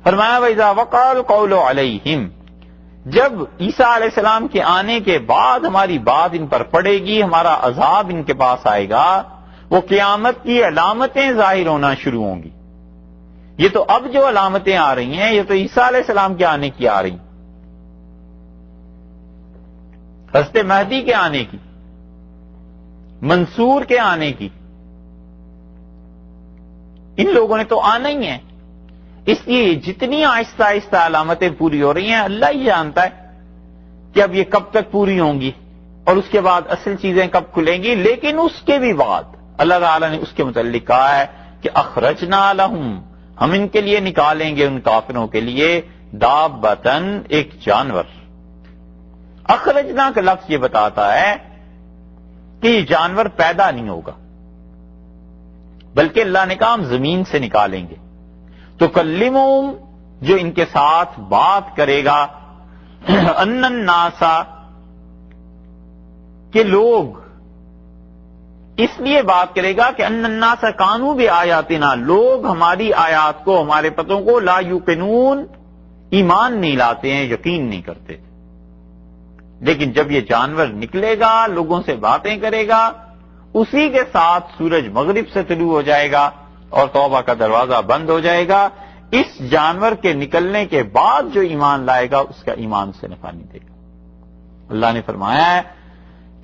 فرمایا وَإِذَا وَقَعَ الْقَوْلُ عَلَيْهِمْ، جب عیسیٰ علیہ السلام کے آنے کے بعد ہماری بات ان پر پڑے گی، ہمارا عذاب ان کے پاس آئے گا، وہ قیامت کی علامتیں ظاہر ہونا شروع ہوں گی. یہ تو اب جو علامتیں آ رہی ہیں یہ تو عیسیٰ علیہ السلام کے آنے کی آ رہی، حضرت مہدی کے آنے کی، منصور کے آنے کی. ان لوگوں نے تو آنا ہی ہے. اس لیے جتنی آہستہ آہستہ علامتیں پوری ہو رہی ہیں اللہ ہی جانتا ہے کہ اب یہ کب تک پوری ہوں گی اور اس کے بعد اصل چیزیں کب کھلیں گی. لیکن اس کے بھی بعد اللہ تعالیٰ نے اس کے متعلق کہا ہے کہ اخرجنا لہم، ہم ان کے لیے نکالیں گے، ان کافروں کے لیے، دابتن، ایک جانور. اخرجنا کا لفظ یہ بتاتا ہے کہ یہ جانور پیدا نہیں ہوگا، بلکہ اللہ نے کہا ہم زمین سے نکالیں گے. تو کلمہم، جو ان کے ساتھ بات کرے گا، ان الناس، کہ لوگ، اس لیے بات کرے گا کہ ان الناس کانوا بآیاتنا، لوگ ہماری آیات کو، ہمارے پتوں کو، لا یوقنون، ایمان نہیں لاتے ہیں، یقین نہیں کرتے. لیکن جب یہ جانور نکلے گا، لوگوں سے باتیں کرے گا، اسی کے ساتھ سورج مغرب سے طلوع ہو جائے گا اور توبہ کا دروازہ بند ہو جائے گا. اس جانور کے نکلنے کے بعد جو ایمان لائے گا اس کا ایمان سے نفع نہیں دے گا. اللہ نے فرمایا ہے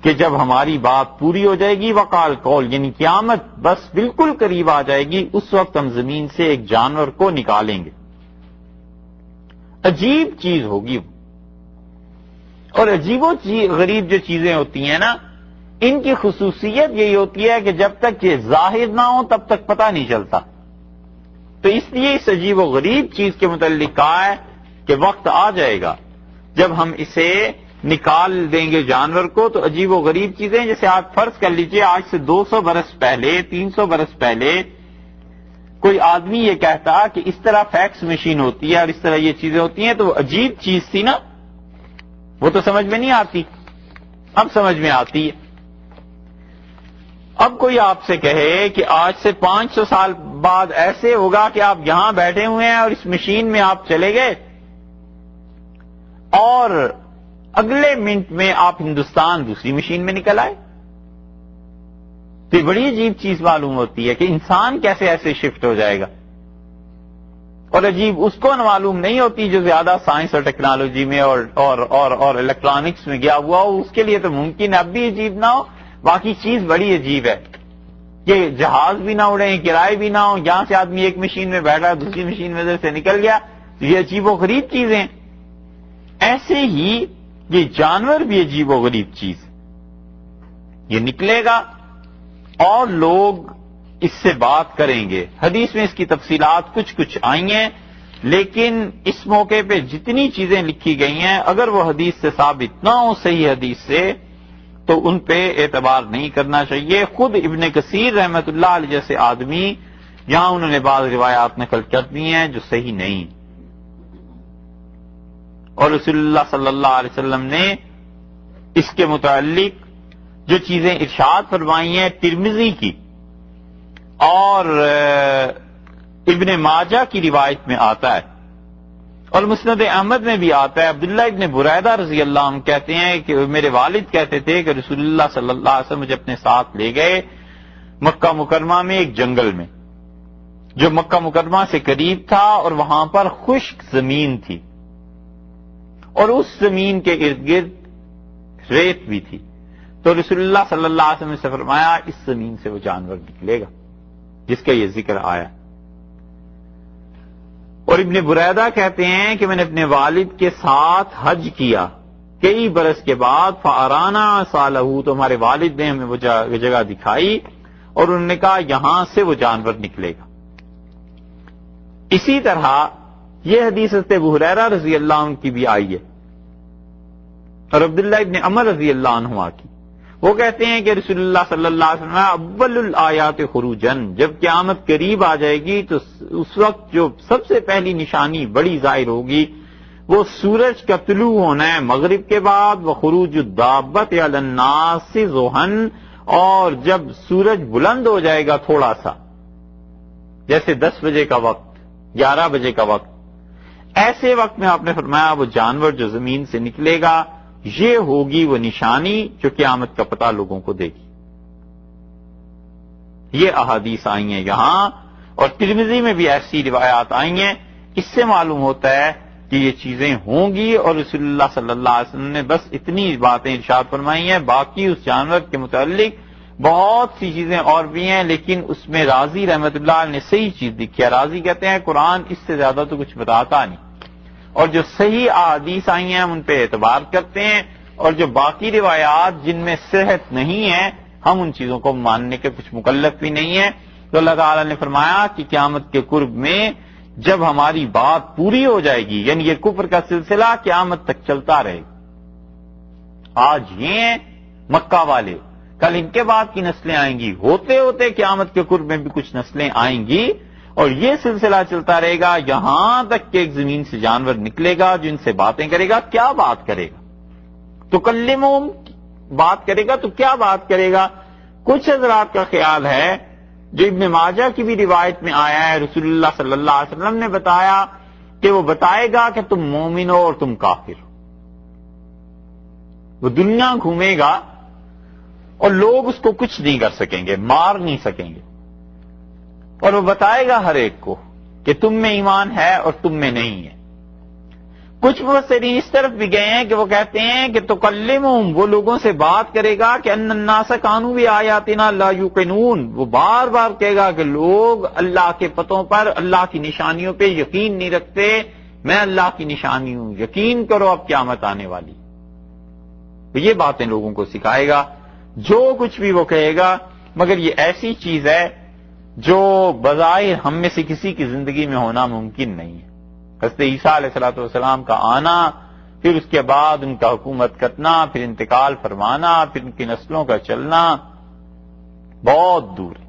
کہ جب ہماری بات پوری ہو جائے گی، وقال قول، یعنی قیامت بس بالکل قریب آ جائے گی، اس وقت ہم زمین سے ایک جانور کو نکالیں گے. عجیب چیز ہوگی. اور عجیب و غریب جو چیزیں ہوتی ہیں نا، ان کی خصوصیت یہی ہوتی ہے کہ جب تک یہ ظاہر نہ ہو تب تک پتہ نہیں چلتا. تو اس لیے اس عجیب و غریب چیز کے متعلق کہا ہے کہ وقت آ جائے گا جب ہم اسے نکال دیں گے جانور کو. تو عجیب و غریب چیزیں، جیسے آپ فرض کر لیجئے آج سے 200 برس پہلے، 300 برس پہلے کوئی آدمی یہ کہتا کہ اس طرح فیکس مشین ہوتی ہے اور اس طرح یہ چیزیں ہوتی ہیں، تو وہ عجیب چیز تھی نا، وہ تو سمجھ میں نہیں آتی. اب سمجھ میں آتی ہے. اب کوئی آپ سے کہے کہ آج سے 500 سال بعد ایسے ہوگا کہ آپ یہاں بیٹھے ہوئے ہیں اور اس مشین میں آپ چلے گئے اور اگلے منٹ میں آپ ہندوستان دوسری مشین میں نکل آئے، تو یہ بڑی عجیب چیز معلوم ہوتی ہے کہ انسان کیسے ایسے شفٹ ہو جائے گا. اور عجیب اس کو معلوم نہیں ہوتی جو زیادہ سائنس اور ٹیکنالوجی میں اور الیکٹرانکس میں گیا ہوا ہو، اس کے لیے تو ممکن اب بھی عجیب نہ ہو. باقی چیز بڑی عجیب ہے کہ جہاز بھی نہ اڑے، کرائے بھی نہ ہو، یہاں سے آدمی ایک مشین میں بیٹھا دوسری مشین میں ادھر سے نکل گیا. یہ عجیب و غریب چیزیں. ایسے ہی یہ جانور بھی عجیب و غریب چیز. یہ نکلے گا اور لوگ اس سے بات کریں گے. حدیث میں اس کی تفصیلات کچھ آئی ہیں، لیکن اس موقع پہ جتنی چیزیں لکھی گئی ہیں اگر وہ حدیث سے ثابت نہ ہو، صحیح حدیث سے، تو ان پہ اعتبار نہیں کرنا چاہیے. خود ابن کثیر رحمت اللہ علیہ جیسے آدمی یہاں انہوں نے بعض روایات نقل کر دی ہیں جو صحیح نہیں. اور رسول اللہ صلی اللہ علیہ وسلم نے اس کے متعلق جو چیزیں ارشاد فرمائی ہیں ترمذی کی اور ابن ماجہ کی روایت میں آتا ہے اور مسند احمد میں بھی آتا ہے. عبداللہ ابن بریدہ رضی اللہ عنہ کہتے ہیں کہ میرے والد کہتے تھے کہ رسول اللہ صلی اللہ علیہ وسلم مجھے اپنے ساتھ لے گئے مکہ مکرمہ میں ایک جنگل میں جو مکہ مکرمہ سے قریب تھا، اور وہاں پر خشک زمین تھی اور اس زمین کے ارد گرد ریت بھی تھی. تو رسول اللہ صلی اللہ علیہ وسلم نے فرمایا اس زمین سے وہ جانور نکلے گا جس کا یہ ذکر آیا. اور ابن بریدہ کہتے ہیں کہ میں نے اپنے والد کے ساتھ حج کیا کئی برس کے بعد، فارانا صالح، تو ہمارے والد نے ہمیں وہ جگہ دکھائی اور انہوں نے کہا یہاں سے وہ جانور نکلے گا. اسی طرح یہ حدیث حضرت ابو ہریرہ رضی اللہ عنہ کی بھی آئی ہے اور عبداللہ ابن عمر رضی اللہ عنہما کی. وہ کہتے ہیں کہ رسول اللہ صلی اللہ علیہ وسلم اول الآیات خروجن، جب قیامت قریب آ جائے گی تو اس وقت جو سب سے پہلی نشانی بڑی ظاہر ہوگی وہ سورج کا طلوع ہونا ہے مغرب کے بعد، وخروج الدابۃ علی الناس ضحی، اور جب سورج بلند ہو جائے گا تھوڑا سا، جیسے 10 بجے کا وقت، 11 بجے کا وقت، ایسے وقت میں آپ نے فرمایا وہ جانور جو زمین سے نکلے گا یہ ہوگی وہ نشانی جو قیامت کا پتہ لوگوں کو دے گی. یہ احادیث آئی ہیں یہاں، اور ترمذی میں بھی ایسی روایات آئی ہیں. اس سے معلوم ہوتا ہے کہ یہ چیزیں ہوں گی، اور رسول اللہ صلی اللہ علیہ وسلم نے بس اتنی باتیں ارشاد فرمائی ہیں. باقی اس جانور کے متعلق بہت سی چیزیں اور بھی ہیں، لیکن اس میں رازی رحمت اللہ علیہ نے صحیح چیز لکھی ہے. رازی کہتے ہیں قرآن اس سے زیادہ تو کچھ بتاتا نہیں، اور جو صحیح احادیث آئی ہیں ہم ان پہ اعتبار کرتے ہیں، اور جو باقی روایات جن میں صحت نہیں ہے ہم ان چیزوں کو ماننے کے کچھ مکلف بھی نہیں ہیں. تو اللہ تعالیٰ نے فرمایا کہ قیامت کے قرب میں جب ہماری بات پوری ہو جائے گی، یعنی یہ کفر کا سلسلہ قیامت تک چلتا رہے گا. آج یہ ہیں مکہ والے، کل ان کے بعد کی نسلیں آئیں گی، ہوتے ہوتے قیامت کے قرب میں بھی کچھ نسلیں آئیں گی، اور یہ سلسلہ چلتا رہے گا یہاں تک کہ ایک زمین سے جانور نکلے گا جو ان سے باتیں کرے گا. کیا بات کرے گا؟ تو کلمہم بات کرے گا تو کیا بات کرے گا؟ کچھ حضرات کا خیال ہے جو ابن ماجہ کی بھی روایت میں آیا ہے، رسول اللہ صلی اللہ علیہ وسلم نے بتایا کہ وہ بتائے گا کہ تم مومن ہو اور تم کافر ہو. وہ دنیا گھومے گا اور لوگ اس کو کچھ نہیں کر سکیں گے، مار نہیں سکیں گے، اور وہ بتائے گا ہر ایک کو کہ تم میں ایمان ہے اور تم میں نہیں ہے. کچھ مفسرین اس طرف بھی گئے ہیں کہ وہ کہتے ہیں کہ تکلمہم وہ لوگوں سے بات کرے گا کہ ان الناس کانوا بآیاتنا لا یوقنون، وہ بار بار کہے گا کہ لوگ اللہ کے پتوں پر، اللہ کی نشانیوں پہ یقین نہیں رکھتے، میں اللہ کی نشانی ہوں، یقین کرو اب قیامت آنے والی. تو یہ باتیں لوگوں کو سکھائے گا، جو کچھ بھی وہ کہے گا. مگر یہ ایسی چیز ہے جو بظاہر ہم میں سے کسی کی زندگی میں ہونا ممکن نہیں ہے. حضرت عیسیٰ علیہ الصلوۃ والسلام کا آنا، پھر اس کے بعد ان کا حکومت کرنا، پھر انتقال فرمانا، پھر ان کی نسلوں کا چلنا بہت دور ہے.